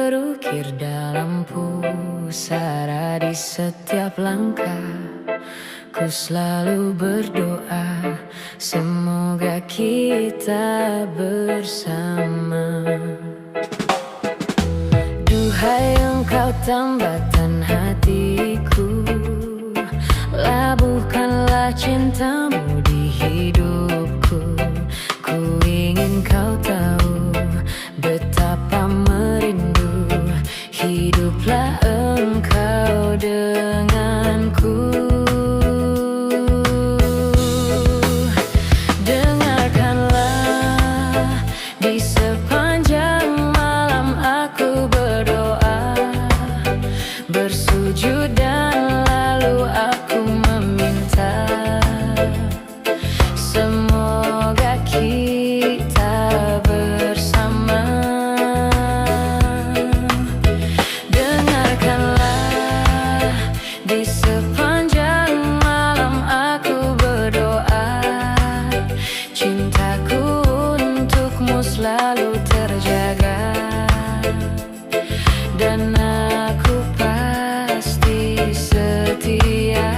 terukir dalam pusara di setiap langkah. Ku selalu berdoa, semoga kita bersama. Duhai engkau tambatan hatiku, labuhkanlah cintamu di hidupku. Ku ingin kau tahu betapa merindu, hiduplah engkau denganku. Dengarkanlah, di sepanjang malam aku berdoa, bersujud dan lalu aku meminta, semoga kita bersama. Dengarkanlah, di sepanjang malam aku berdoa, cintaku untukmu selalu terjaga, dan aku pasti setia.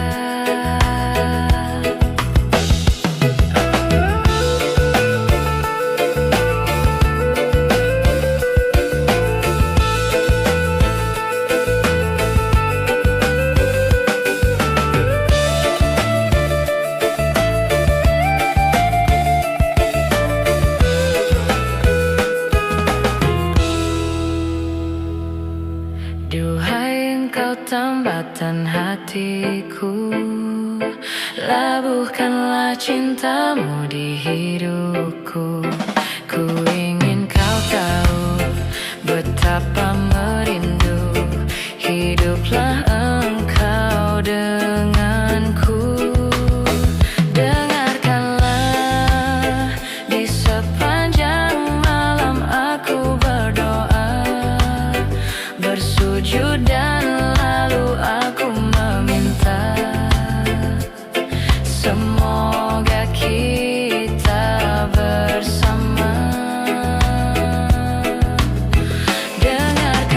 Duhai engkau tambatan hatiku, labuhkanlah cintamu di hidupku. Ku ingin kau tahu betapa merindu, hiduplah engkau denganku. Dengarkanlah, di sepanjang malam aku berdoa, bersujud dan lalu aku meminta, semoga kita bersama. Dengarkanlah,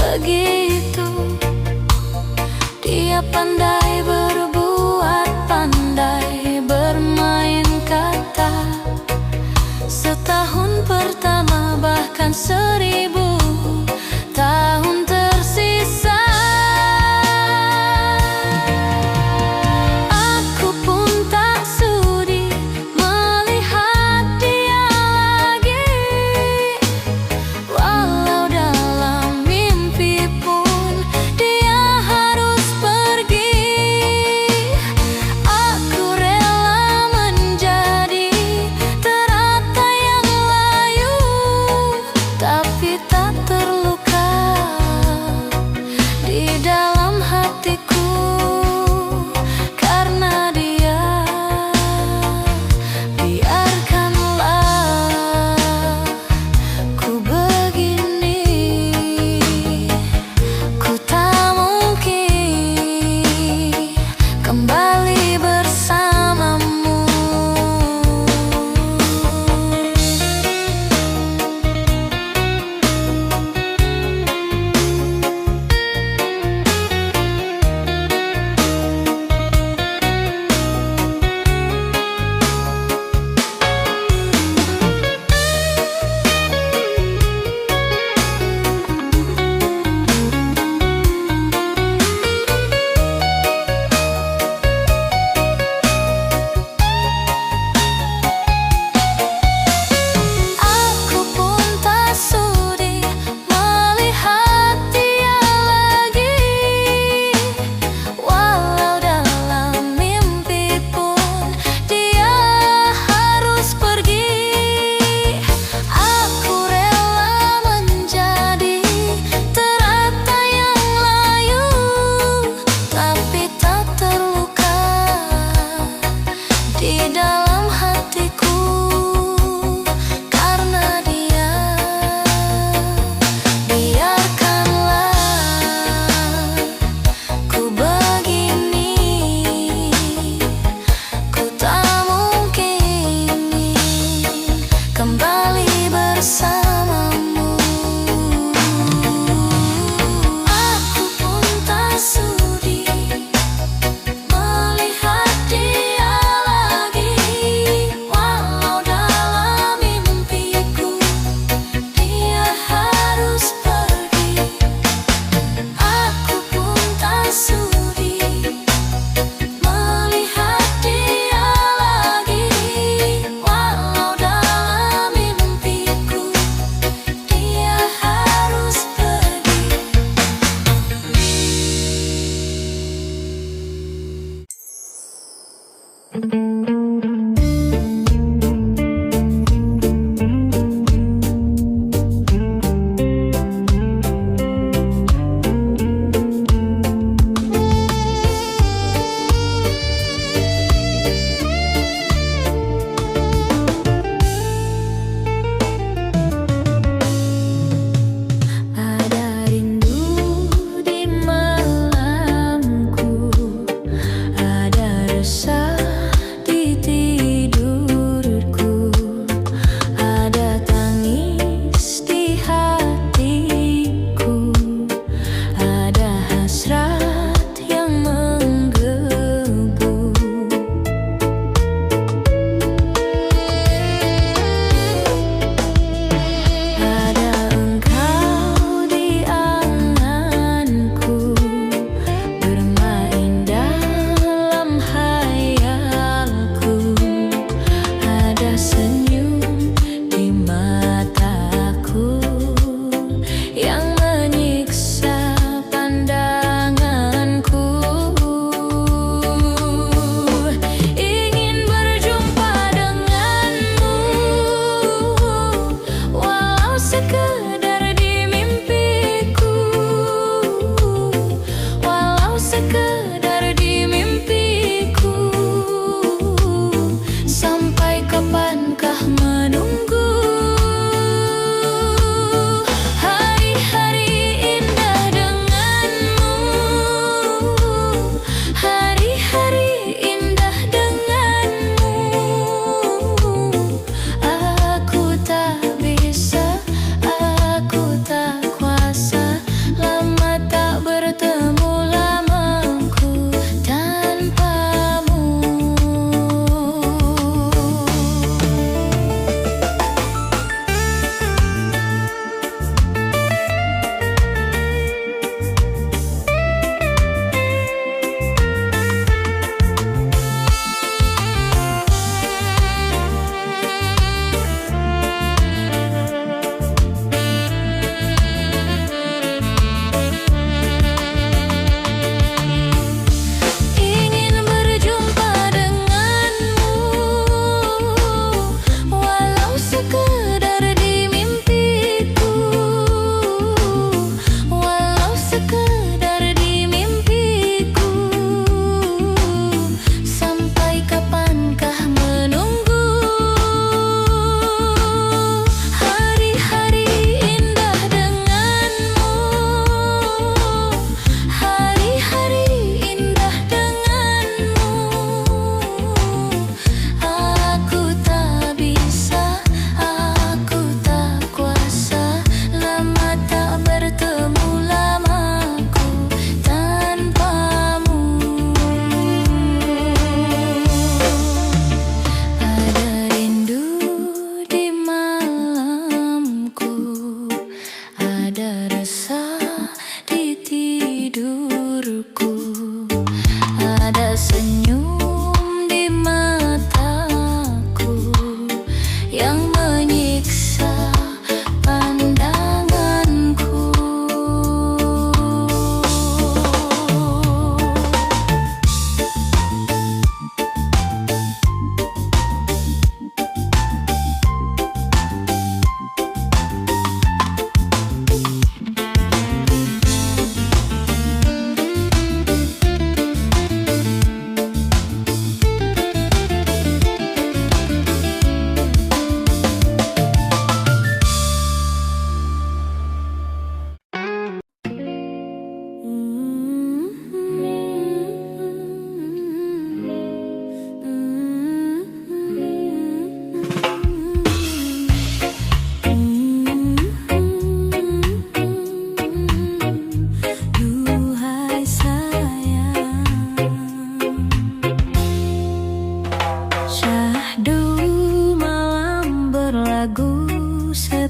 begitu. Dia pandai berbuat, pandai bermain kata. Setahun pertama bahkan 1000 tahun tersisa. Aku pun tak sudi melihat dia lagi, walau dalam mimpi pun dia harus pergi. Aku rela menjadi teratai yang layu, tapi tak terluka di dalam hatiku karena dia. Biarkanlah ku begini, ku tak mungkin kembali bersamamu. Aku pun tak sudi melihat dia lagi, walau dalam mimpi pun dia harus pergi. Aku rela menjadi teratai yang layu, tapi tak terluka di dalam hatiku karena dia. Biarkanlah ku begini, ku tak mungkin kembali bersamamu. Aku pun tak sudi melihat dia lagi, walau dalam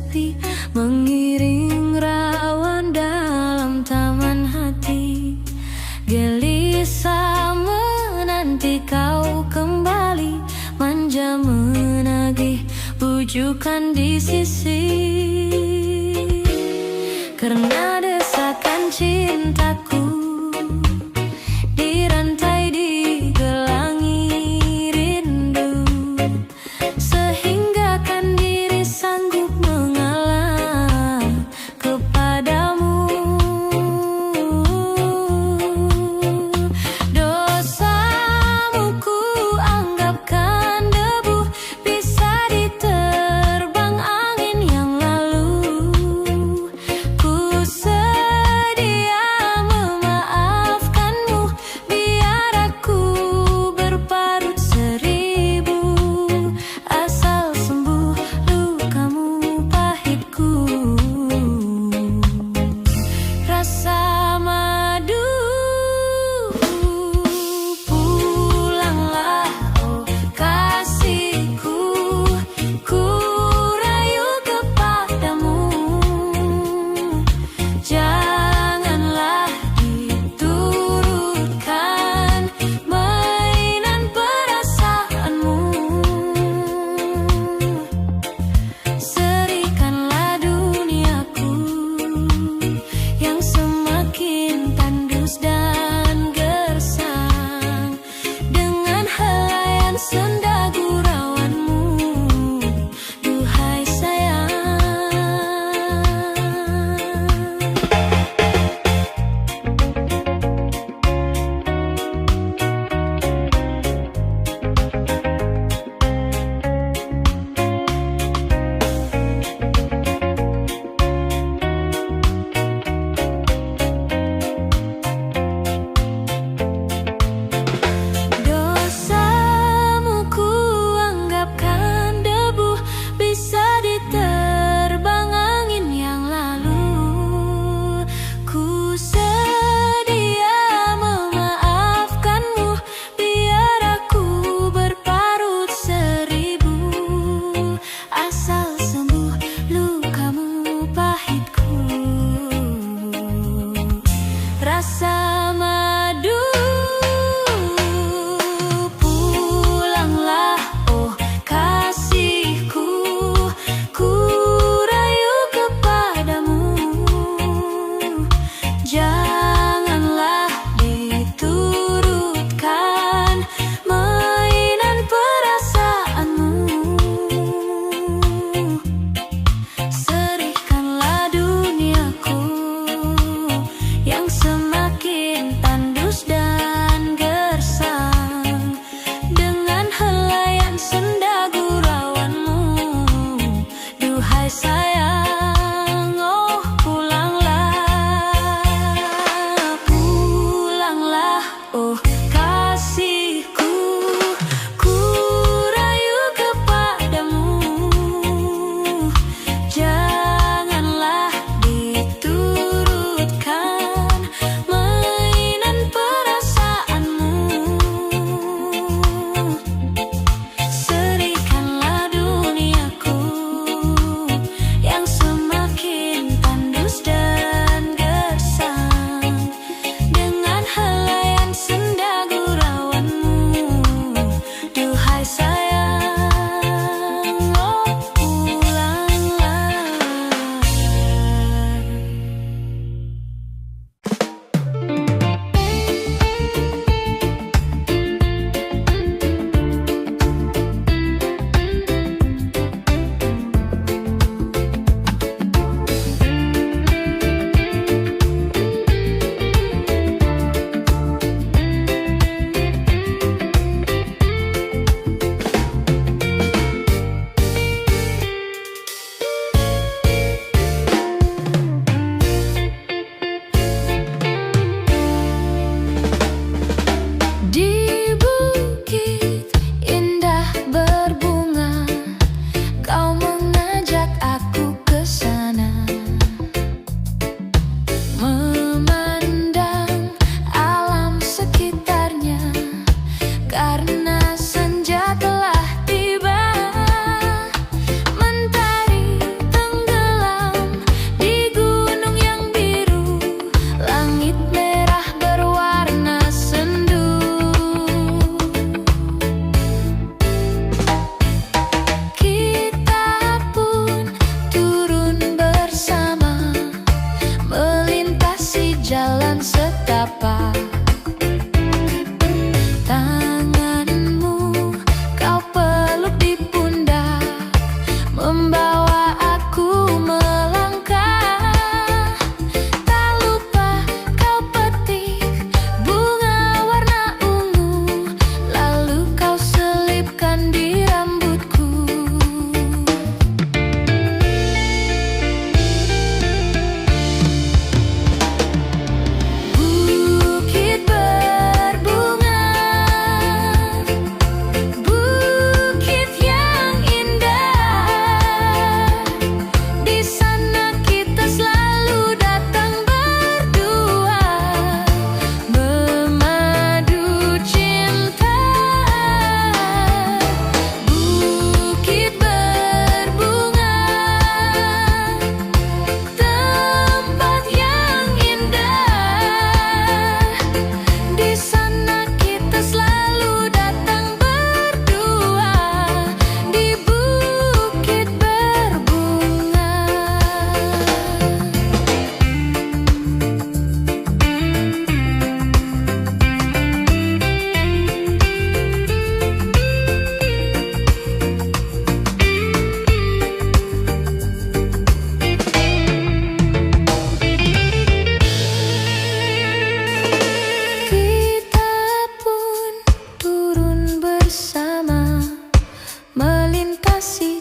sepi, mengiring rawan dalam taman hati. Gelisah menanti kau kembali, manja menagih bujukan di sisi. Karena desakan cintaku dirantai digelangi rindu, sehingga kan diri sanggup mengalah kepadamu. Dosamu ku anggapkan debu, bisa diterbang angin yang lalu. Ku sedia memaafkanmu, biar aku berparut seribu, asal sembuh lukamu pahitku. Rasa madu, pulanglah oh kasihku, ku rayu kepadamu. Janganlah diturutkan mainan perasaanmu. Serikanlah duniaku yang semakin tandus dan gersang, dengan helaian senda gurauanmu, duhai sayang. Dosamu ku anggapkan debu, bisa diterbang angin yang lalu. Ku sedia memaafkanmu, biar aku berparut seribu, asal sembuh lukamu pahitku. Rasa madu, pulanglah oh kasihku, ku rayu kepadamu. Janganlah diturutkan mainan perasaanmu. Serikanlah duniaku yang semakin tandus dan gersang, dengan helaian senda gurauanmu, duhai sayang. Oh pulanglah, pulanglah oh kasihku, ku rayu kepadamu. Janganlah diturutkan mainan perasaanmu. Serikanlah duniaku yang semakin tandus dan gersang, dengan helaian senda gurauanmu, duhai sayang. Oh pulanglah.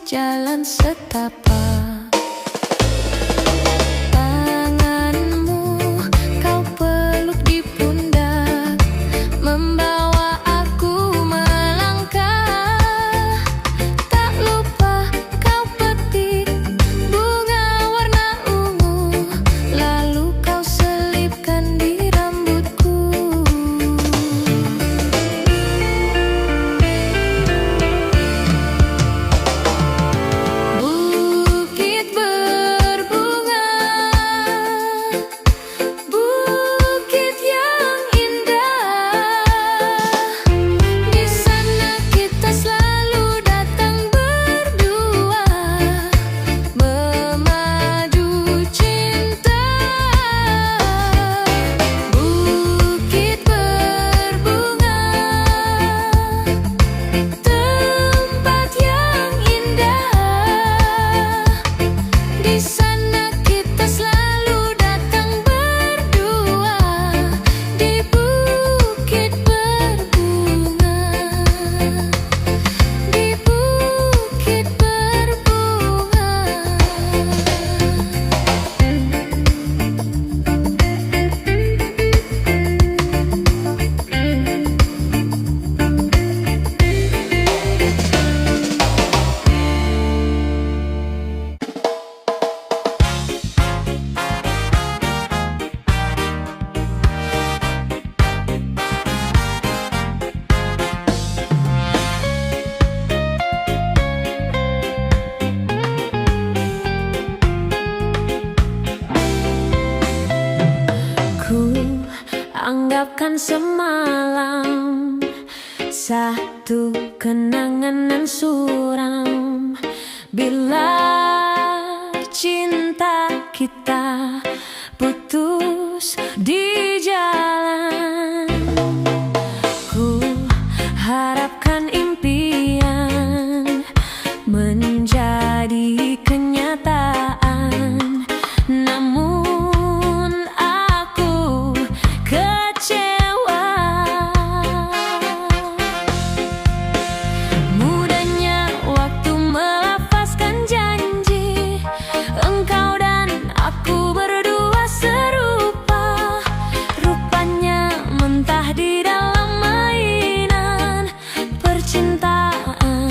jalan setapak. Tanganmu kau peluk di pundak, membawa aku melangkah. Tak lupa kau petik bunga warna ungu, lalu kau selipkan di rambutku. Bukit berbunga, bukit yang indah. Di sana kita selalu datang berdua, memadu cinta. Bukit berbunga, tempat yang indah. Di sana kita selalu datang berdua, di bukit berbunga, di bukit berbunga. Ku anggapkan semalam satu kenangan nan suram. Bila cinta kita putus di jalan, ku harapkan impian menjadi kenyataan. Namun aku kecewa. Mudahnya waktu melafazkan janji, engkau dan aku berdua serupa. Rupanya mentah di dalam mainan percintaan.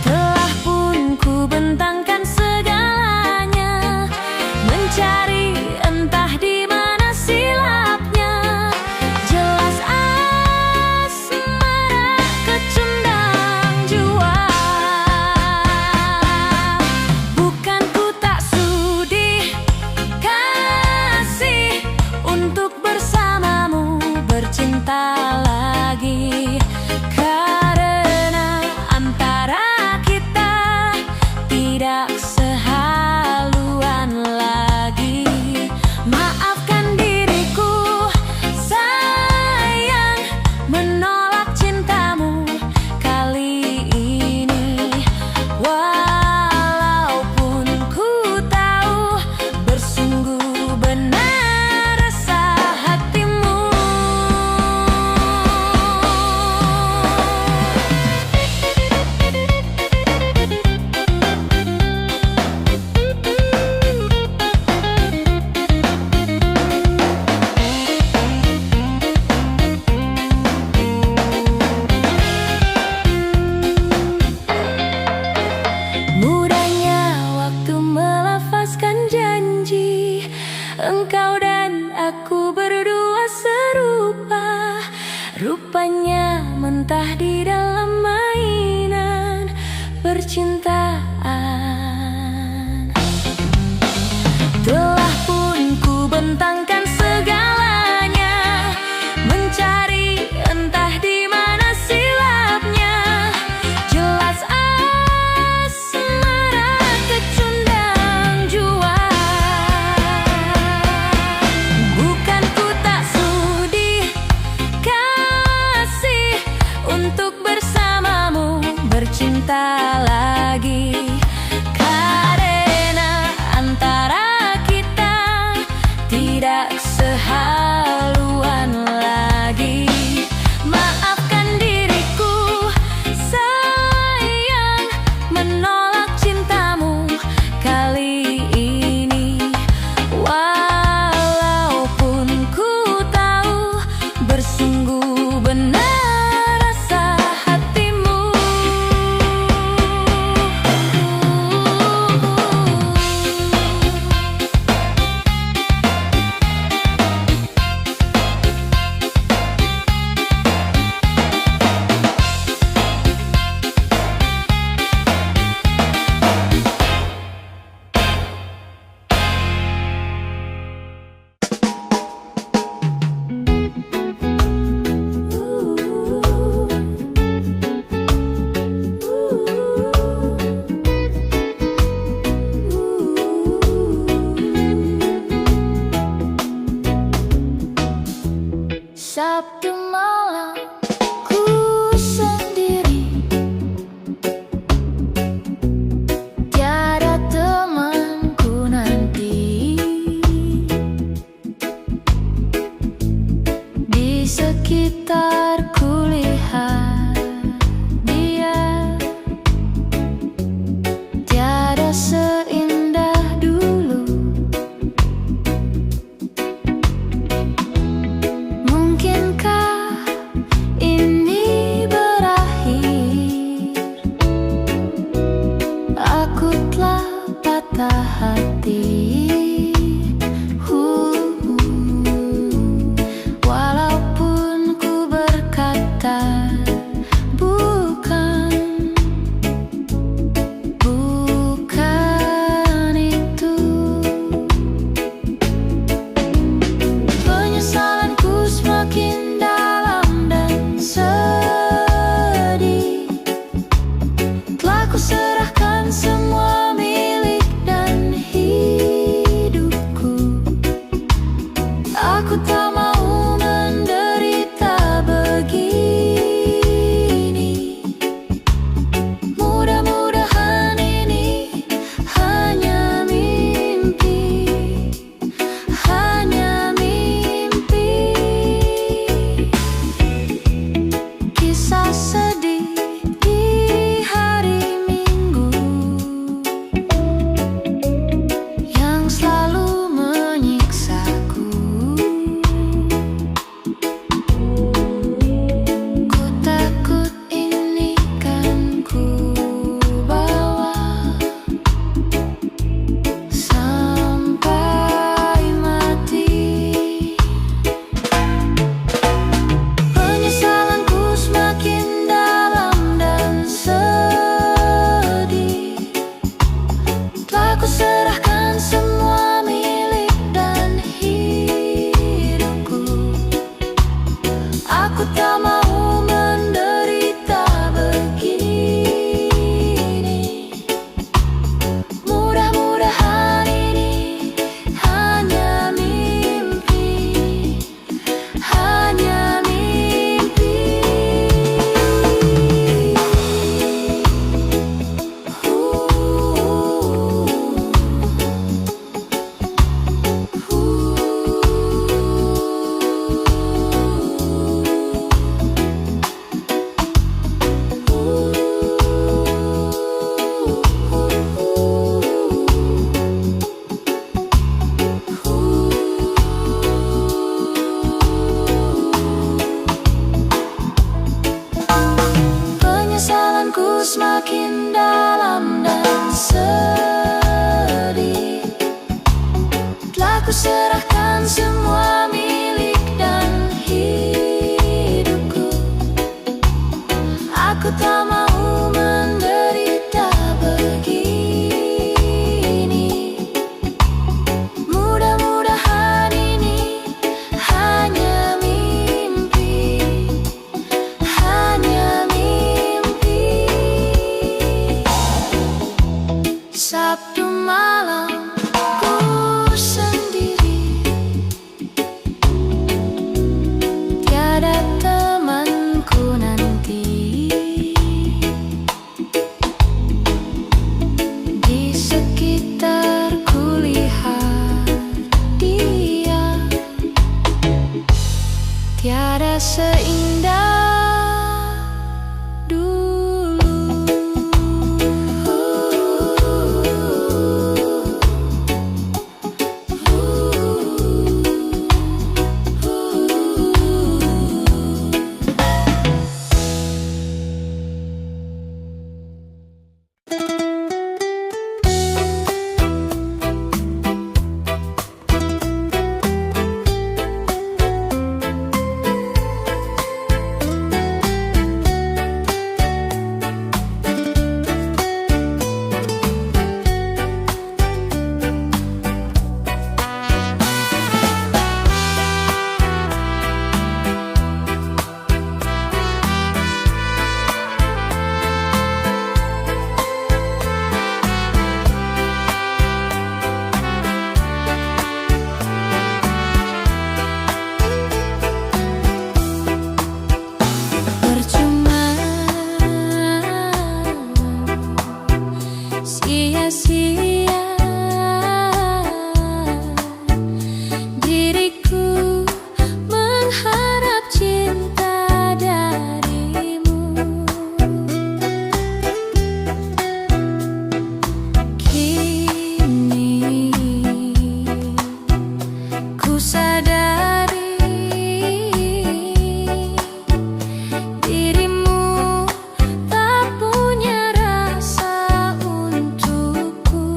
Telah pun ku bentangkan segalanya, mencari entah di mana silapnya. Jelas asmara kecundang jua. Bukan ku tak sudi kasih untuk bersamamu bercinta lagi, karena antara kita tidak sehaluan lagi. Maafkan diriku sayang, menolak cintamu kali ini. Walaupun ku tahu bersungguh benar rasa hatimu. Mudahnya waktu melafazkan janji, engkau dan aku berdua serupa. Rupanya mentah di dalam mainan percintaan. Telah pun ku bentangkan segalanya, mencari entah di mana silapnya. Jelas asmara kecundang jua. Bukan ku tak sudi kasih untuk bersamamu bercinta lagi, karena antara kita tidak sehaluan lagi. Maafkan diriku sayang, semakin dalam dan sedih. Telah ku serahkan semua milik dan hidupku. Aku tak mau menderita begini. Mudah-mudahan ini hanya mimpi, hanya mimpi. Sabtu malam ku sendiri, tiada temanku nanti. Di sekitarku lihat dia, tiada seindah dulu. Percuma, sia-sia diriku mengharap cinta darimu. Kini ku sadari dirimu tak punya rasa untukku.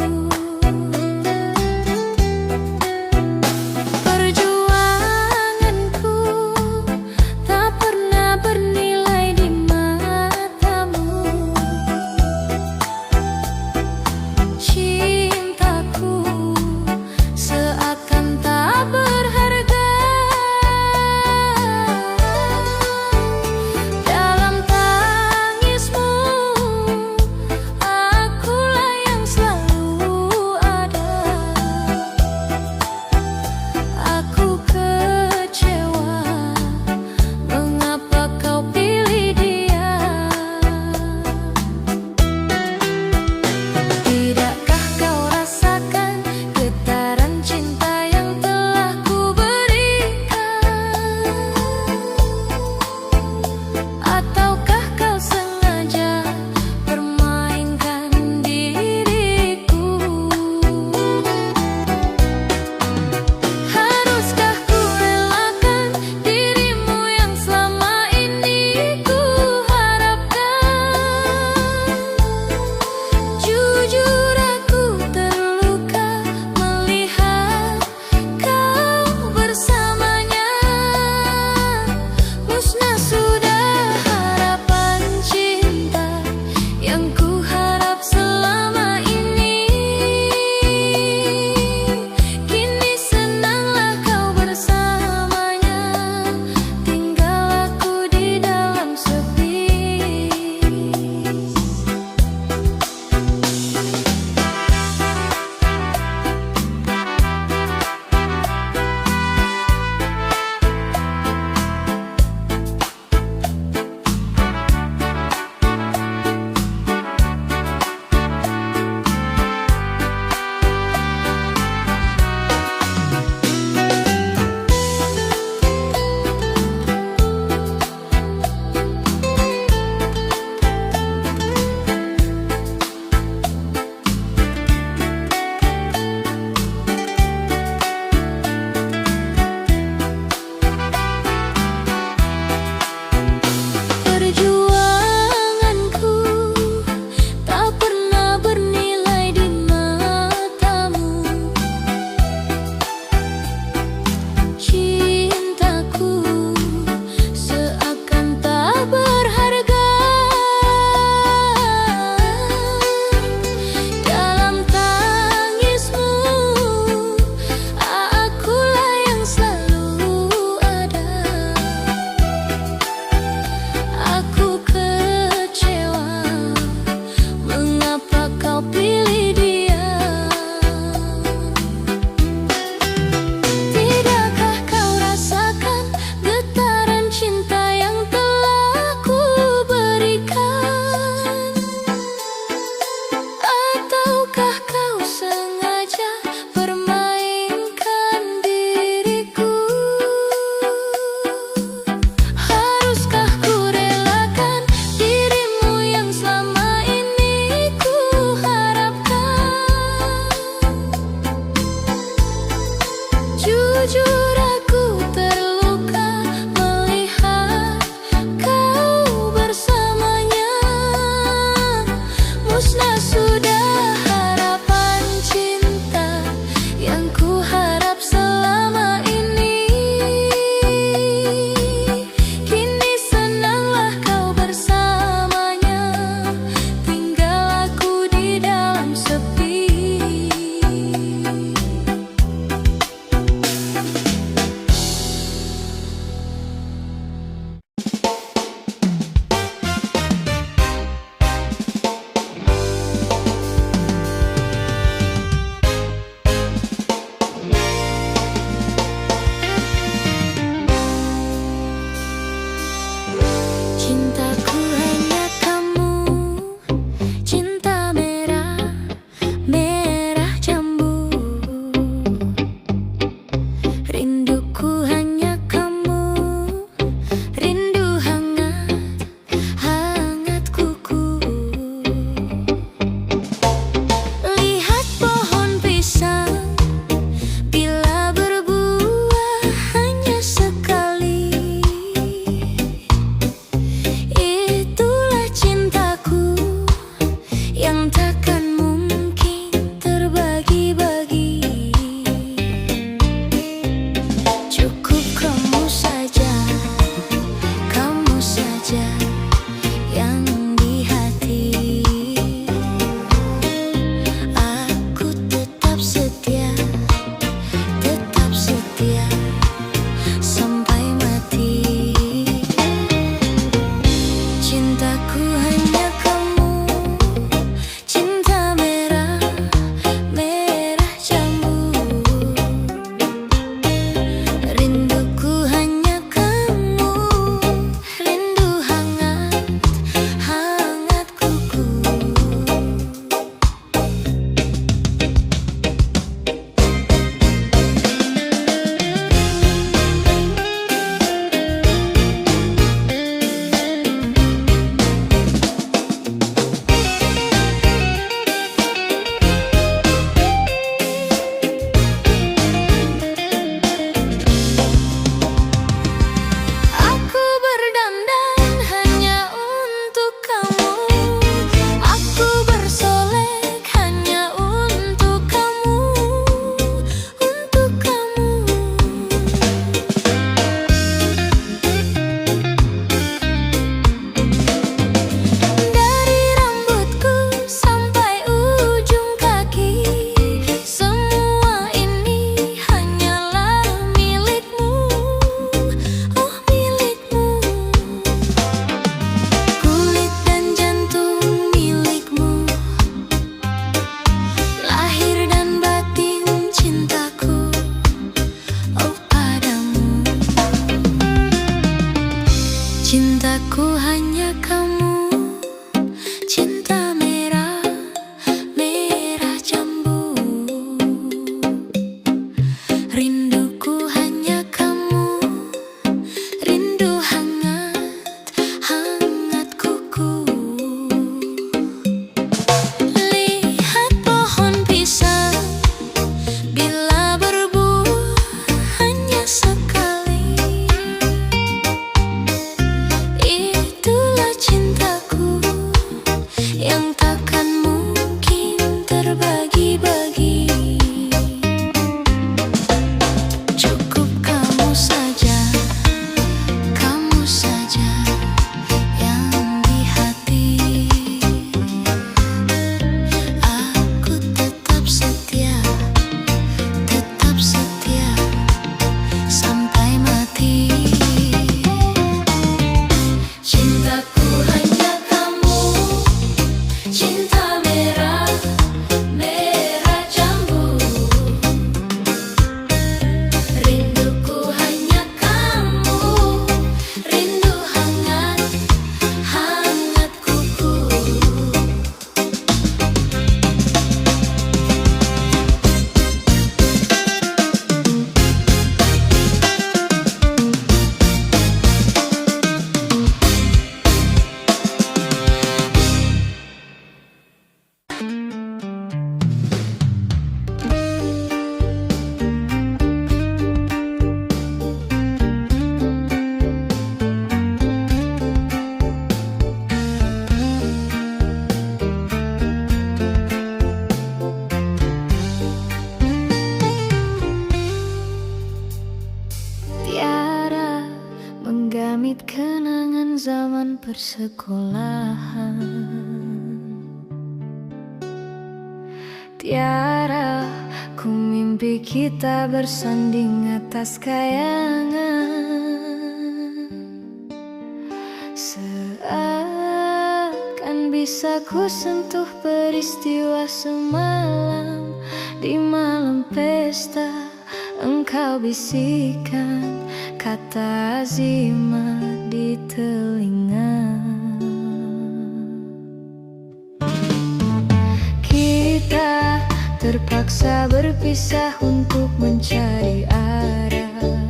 Rinduku hanya kamu, cinta merah, merah jambu. Rinduku hanya kamu, rindu hangat, hangat kuku. Aku berdandan hanya untuk kamu, aku bersolek hanya untuk kamu, untuk kamu. Dari rambutku sampai ujung kaki, semua ini hanyalah milikmu, oh milikmu. Kulit dan jantung milikmu, lahir dan batin cintaku, oh padamu. Cintaku hanya kamu, cinta merah, merah jambu. Rinduku hanya kamu, rindu hangat, hangat kuku. Lihat pohon pisang, bila berbuah hanya sekali. Itulah cintaku yang takkan mungkin terbagi-bagi. Cukup kamu saja yang di hati. Aku tetap setia sampai mati. Cintaku hanya kamu, cinta merah, merah jambu. Rinduku hanya kamu, rindu hangat, hangat kuku. Tiara menggamit kenangan zaman persekolahan. Tiara ku mimpi kita bersanding atas kayangan. Seakan bisa ku sentuh peristiwa semalam. Di malam pesta engkau bisikan kata azimat di telinga. Kita terpaksa berpisah untuk mencari arah.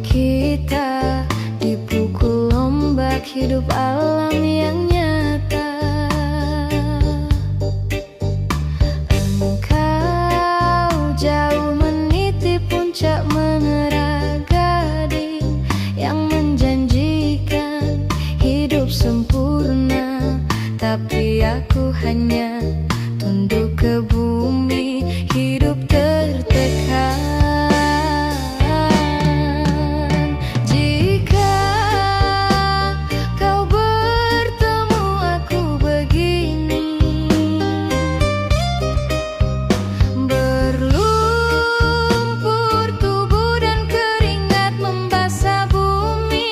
Kita dipukul ombak hidup alam yang nyata. Engkau jauh meniti puncak menara gading yang menjanjikan hidup sempurna. Tapi aku hanya tunduk ke bumi, hidup tertekan. Jika kau bertemu aku begini, berlumpur tubuh dan keringat membasah bumi.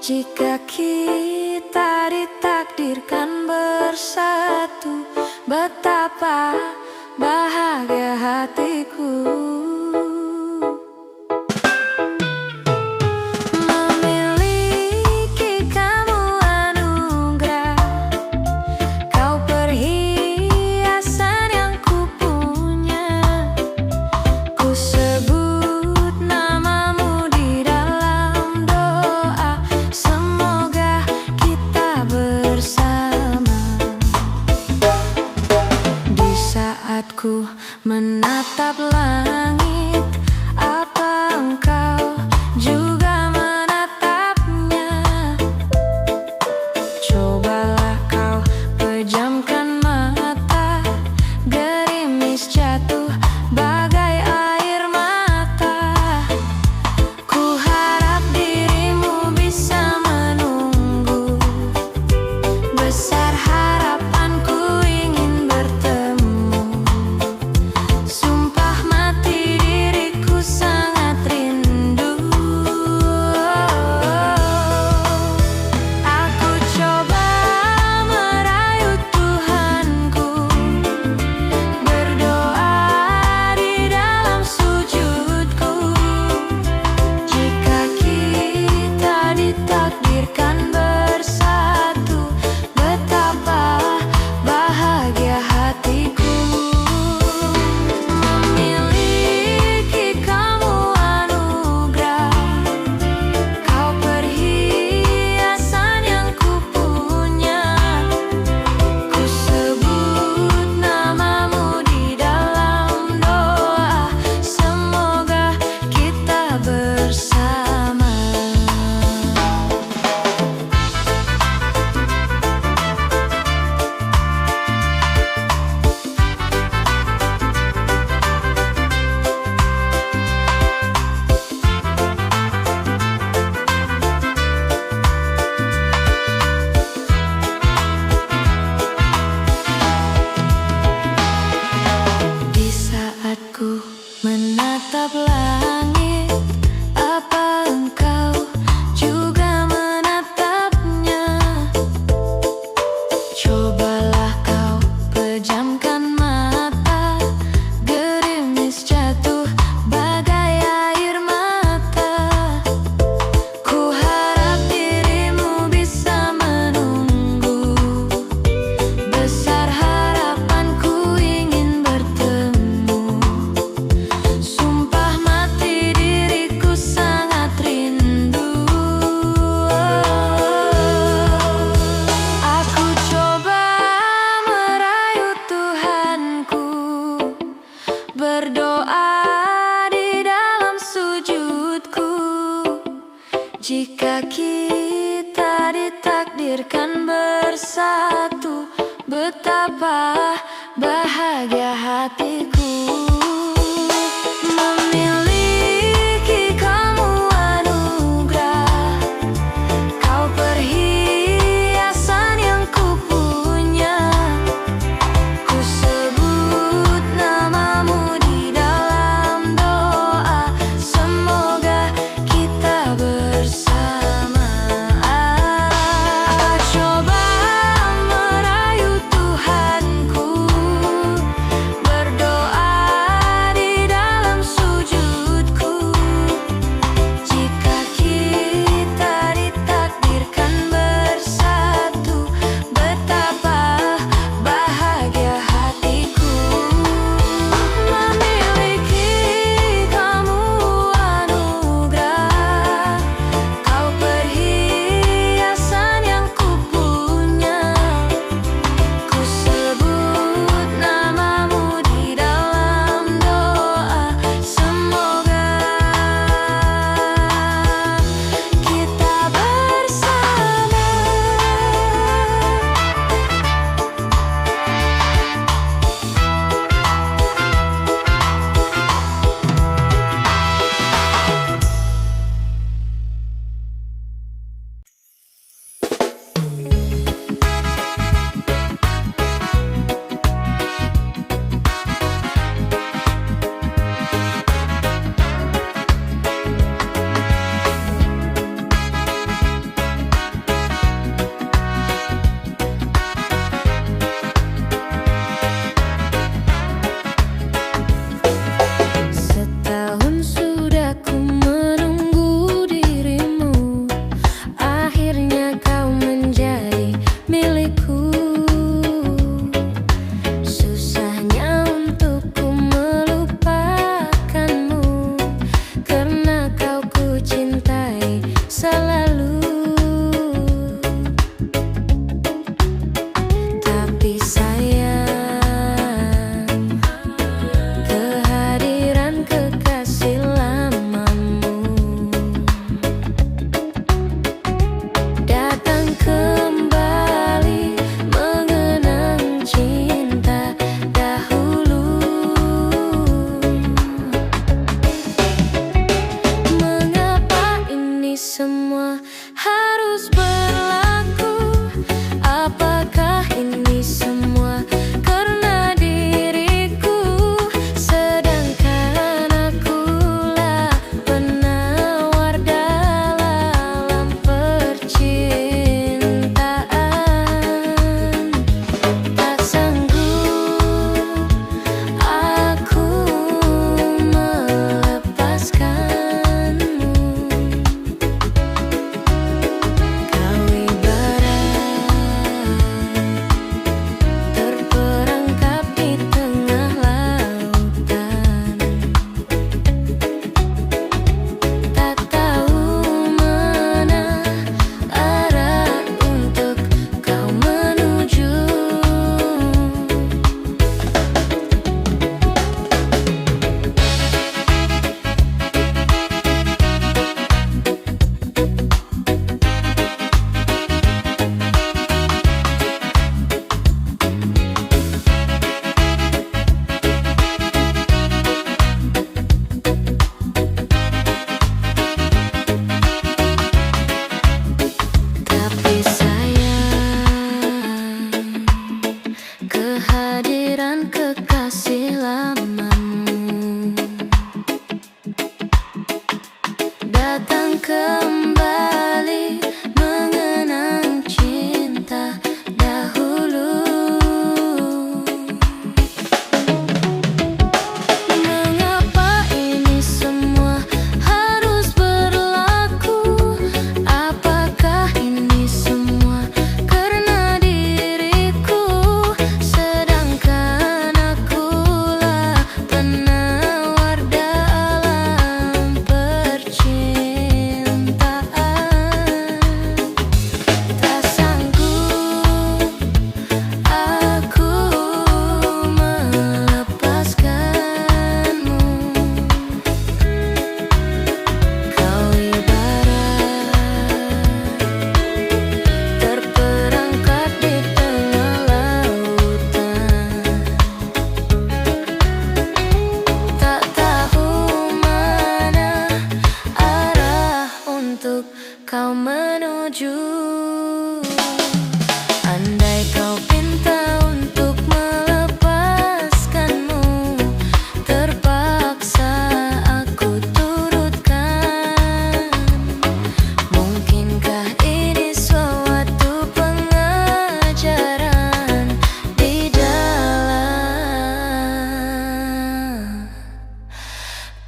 Jika kita ditakdirkan bersatu, betapa bahagia hatiku. Memiliki kamu anugerah, kau perhiasan yang kupunya. Ku sebut namamu di dalam doa, semoga kita bersama. Di saat ku menatap langit, apa engkau juga menatapnya? Cobalah kau pejamkan mata, gerimis jatuh bagai air mata. Ku harap dirimu bisa menunggu, besar harapanku ingin bertemu. Sumpah mati diriku sangat rindu. Aku coba merayu Tuhanku, berdoa di dalam sujudku. Jika kita ditakdirkan bersatu, betapa bahagia hatiku. Memiliki kamu anugerah, kau perhiasan yang kupunya. Ku sebut namamu di dalam doa, semoga kita bersama. Di saat ku menatap langit, apa engkau juga menatapnya? Cobalah kau pejamkan mata, gerimis jatuh bagai air mata. Ku harap dirimu bisa menunggu, besar harapanku ingin bertemu. Sumpah mati diriku sangat rindu. Aku coba merayu Tuhanku, berdoa di dalam sujudku. Jika kita ditakdirkan bersatu, betapa bahagia hatiku. Memiliki kamu anugerah, kau perhiasan yang kupunya. Ku sebut namamu di dalam doa, semoga kita bersama. Coba merayu Tuhanku, berdoa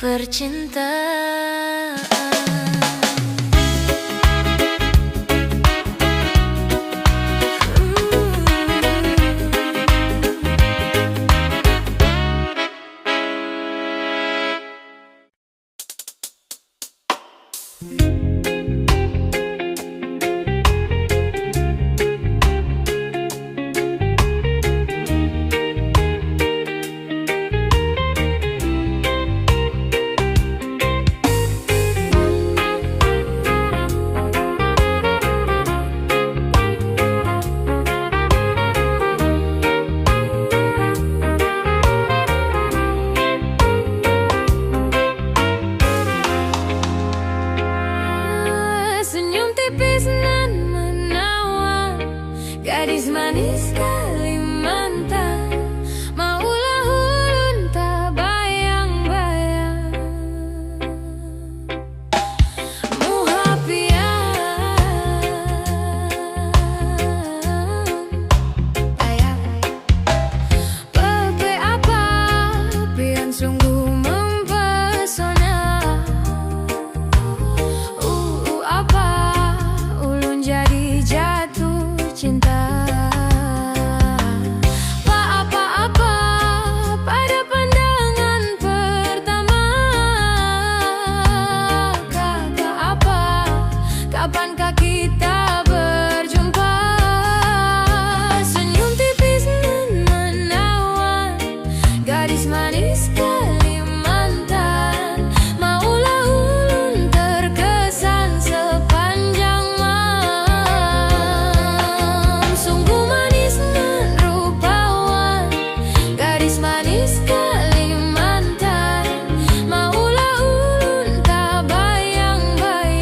percintaan. Senyum tipis nan menawan, gadis manis Kalimantan, maulah ulun tak bayang-bayang. Muhapian ayam pepe apa pian sungguh mempesona. Apa ulun jadi jatuh cinta. Apa-apa pada pandangan pertama. Kata apa, kapankah kita berjumpa? Senyum tipis nan menawan, gadis manis Kalimantan, maulah ulun terkesan sepanjang malam. Sungguh manis nan rupawan, gadis manis Kalimantan, maulah ulun tak bayang-bayang.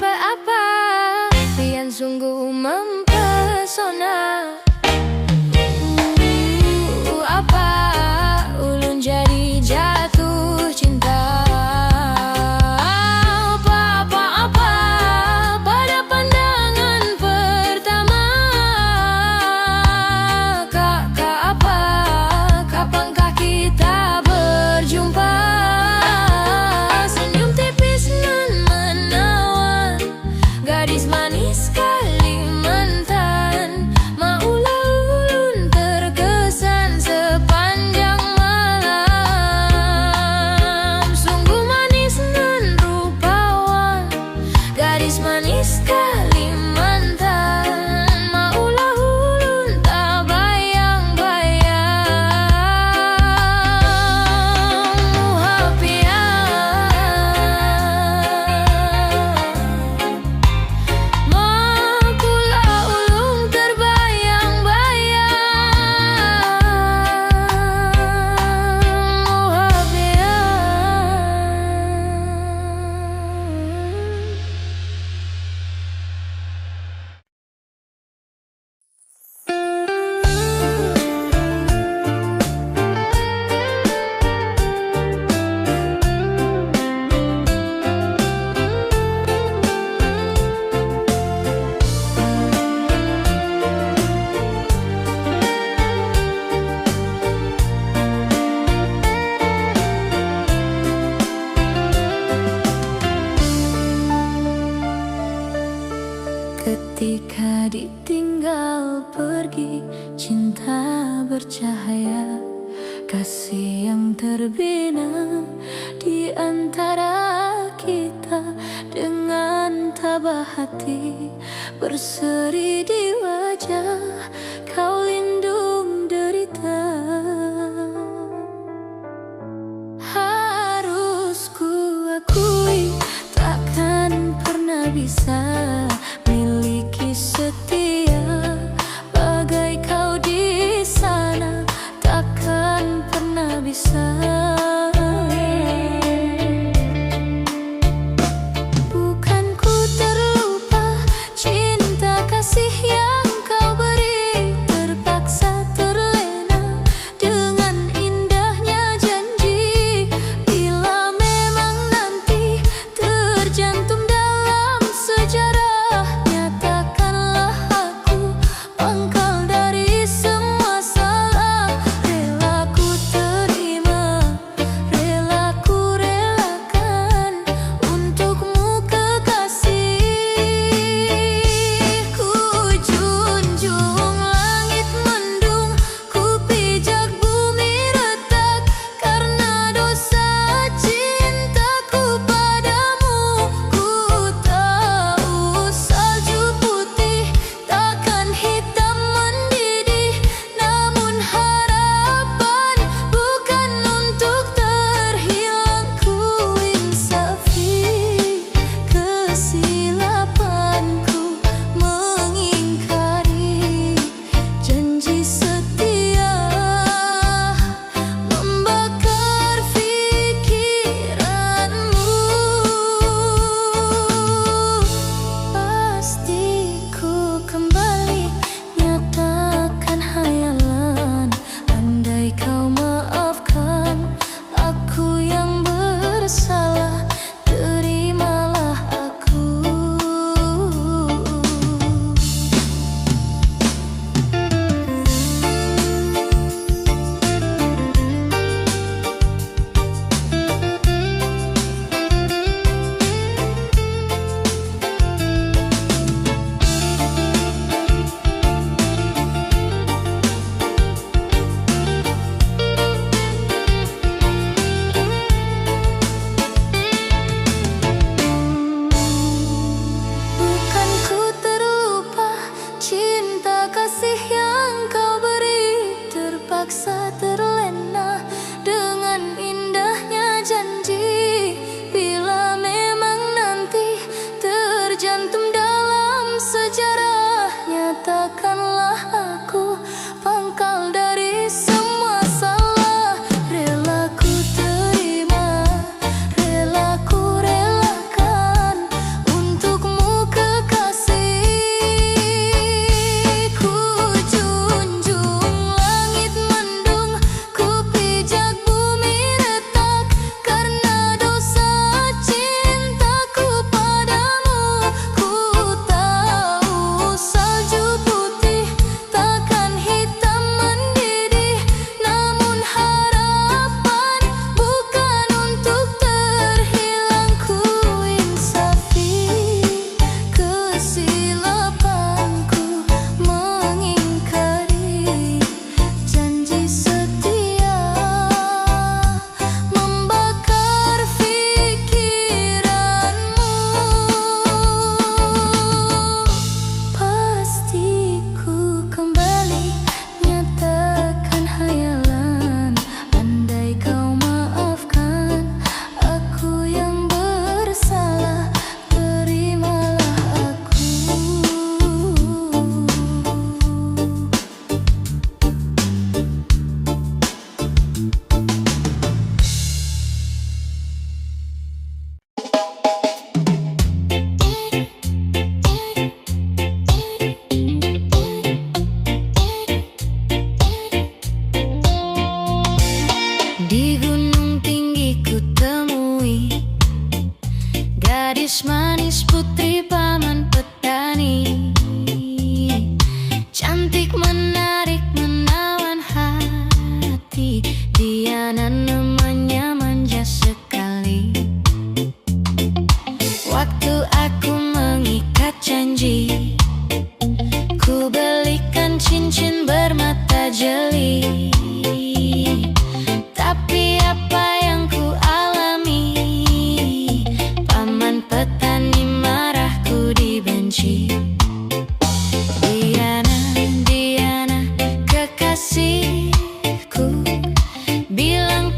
Apa pian sungguh mempesona. Apa ulun jadi jatuh cinta. Apa-apa pada pandangan pertama. Kakak apa, kapankah kita berjumpa? Senyum tipis nan menawan, gadis manis Kalimantan, maulah ulun terkesan sepanjang malam. Sungguh manis nan rupawan, gadis manis Kalimantan, maulah ulun tak bayang-bayang. Makulah ulung Ketika ditinggal pergi, cinta bercahaya, kasih yang terbina di antara kita. Dengan tabah hati berseri di wajah, kau lindung derita. Harus ku akui, takkan pernah bisa miliki setia bagai kau di sana. Takkan pernah bisa tersiksa. Bukan ku terlupa cinta kasih yang kau beri, terpaksa terlena dengan indahnya janji. Bila memang nanti tercantum dalam sejarah, nyatakanlah aku pangkal dari semua salah. Rela ku terima, rela ku relakan untukmu kekasih. Ku junjung langit mendung, ku pijak bumi retak, karena dosa cintaku padamu. Ku tahu salju putih takkan hitam mendidih, namun harapan bukan untuk terhilang. Ku insafi kesilapanku, mengingkari janji setia, membakar pikiranmu. Pasti ku kembali nyatakan hayalan, andai kau maafkan aku yang bersalah, terimalah aku. Bukan ku terlupa cinta kasih yang kau beri, terpaksa terlena dengan indahnya janji. Bila memang nanti tercantum dalam sejarah, nyatakanlah aku pangkal dari semua salah. Rela ku terima, rela ku relakan untukmu kekasih. Ku junjung langit mendung, ku pijak bumi retak, karena dosa cintaku padamu. Ku tahu salju putih takkan hitam mendidih, namun harapan bukan untuk terhilang. Ku insafi kesilapanku, mengingkari janji setia, membakar pikiranmu. Pasti ku kembali nyatakan hayalan, andai kau maafkan aku yang bersalah, terimalah aku. Di gunung tinggi ku temui gadis manis putri paman petani, cantik menarik menawan hati. Dia namanya manja sekali. Waktu aku mengikat janji, ku belikan cincin bermata jeli. Tapi apa yang ku alami, paman petani marahku dibenci. Diana, Diana kekasihku, bilang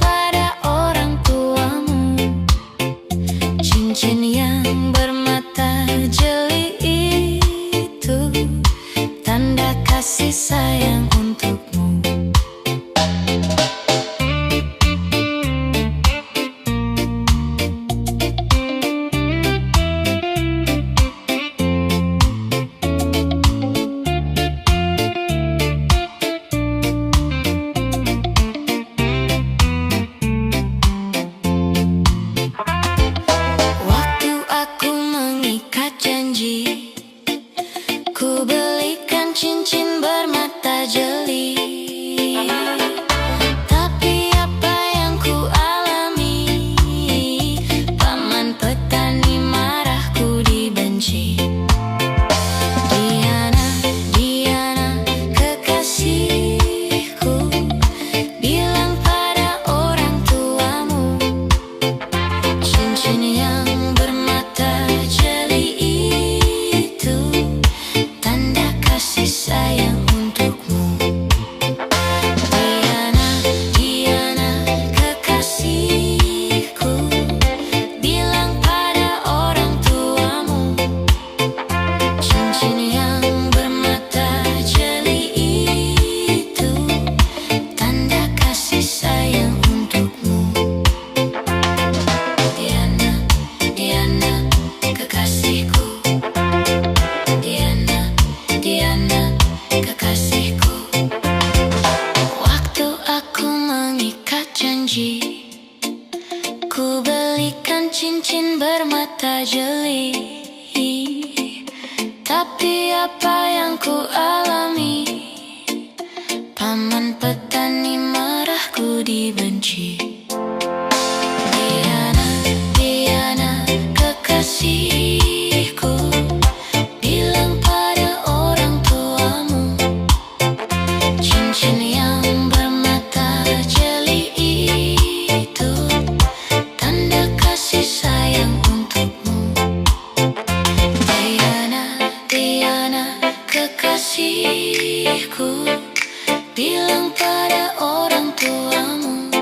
apa yang ku alami. Paman petani marah, ku dibenci. Diana, Diana, kekasihku, bilang pada orang tuamu, cincin yang bermata jeli itu tanda kasih sayang untukmu. Diana, Diana, kekasihku, bilang pada orang tuamu,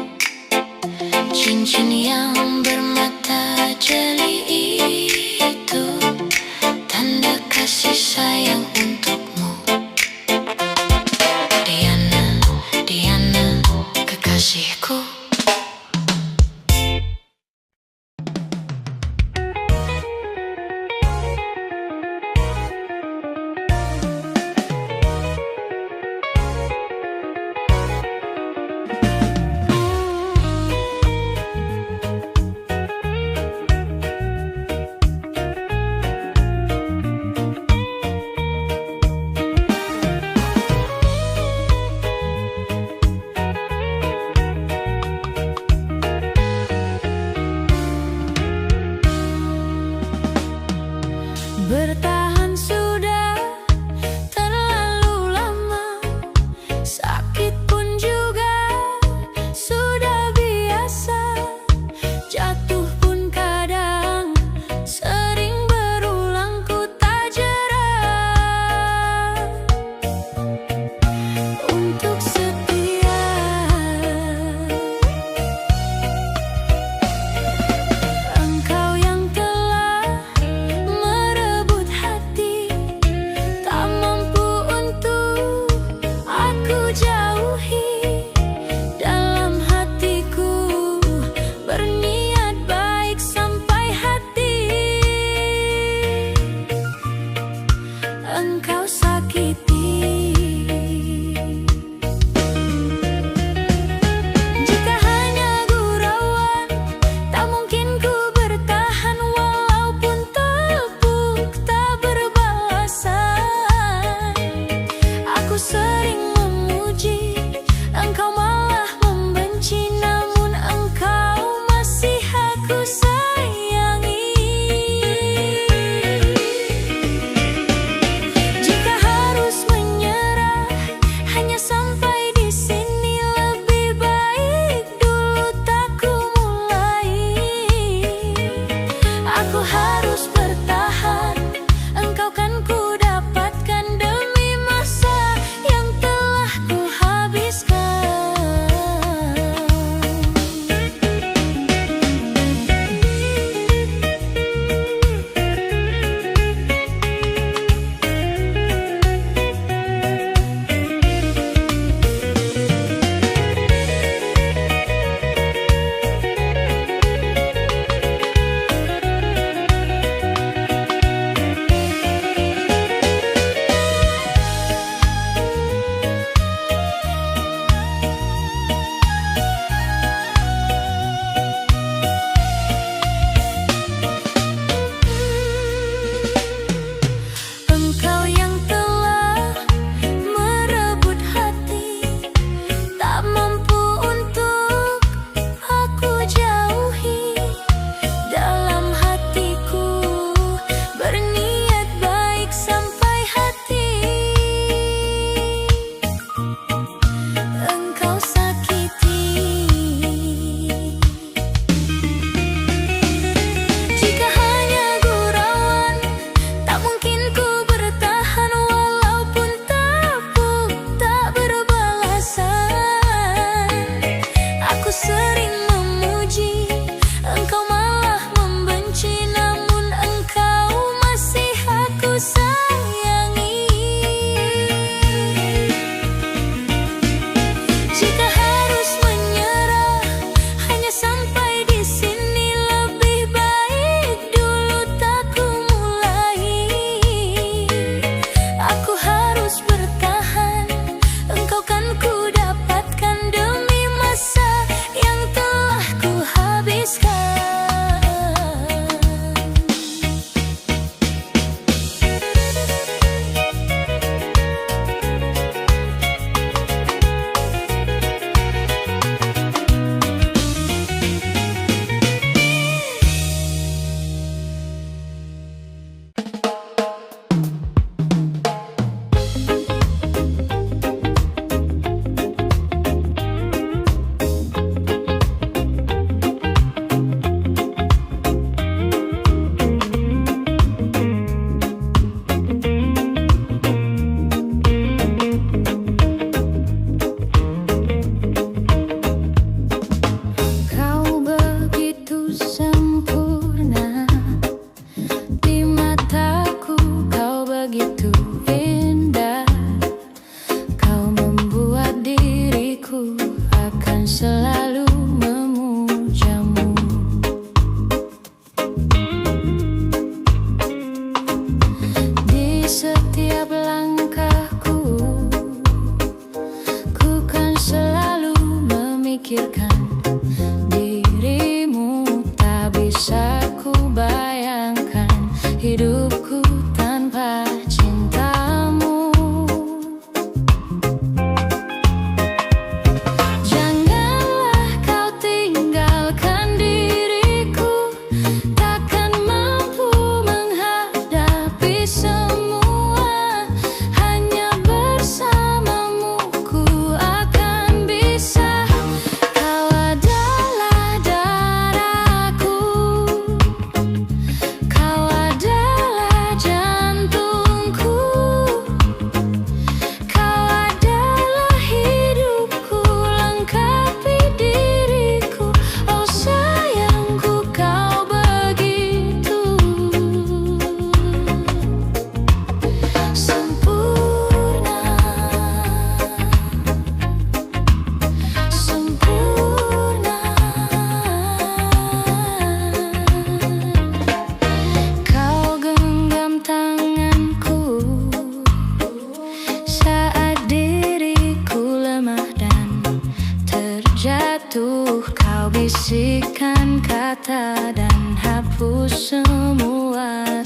akan selalu memujamu. Di setiap langkahku, ku kan selalu memikirkan dirimu. Tak bisa ku bayangkan hidupku tanpa cintamu. Janganlah kau tinggalkan diriku, takkan mampu menghadapi semua. Hanya bersamamu ku akan bisa. Kau adalah darahku, kau adalah jantungku, kau adalah hidupku, lengkapi diriku. Oh sayangku, kau begitu sempurna, sempurna. Kau genggam tanganku saat diriku lemah dan terjatuh. Kau bisikkan kata dan hapus semua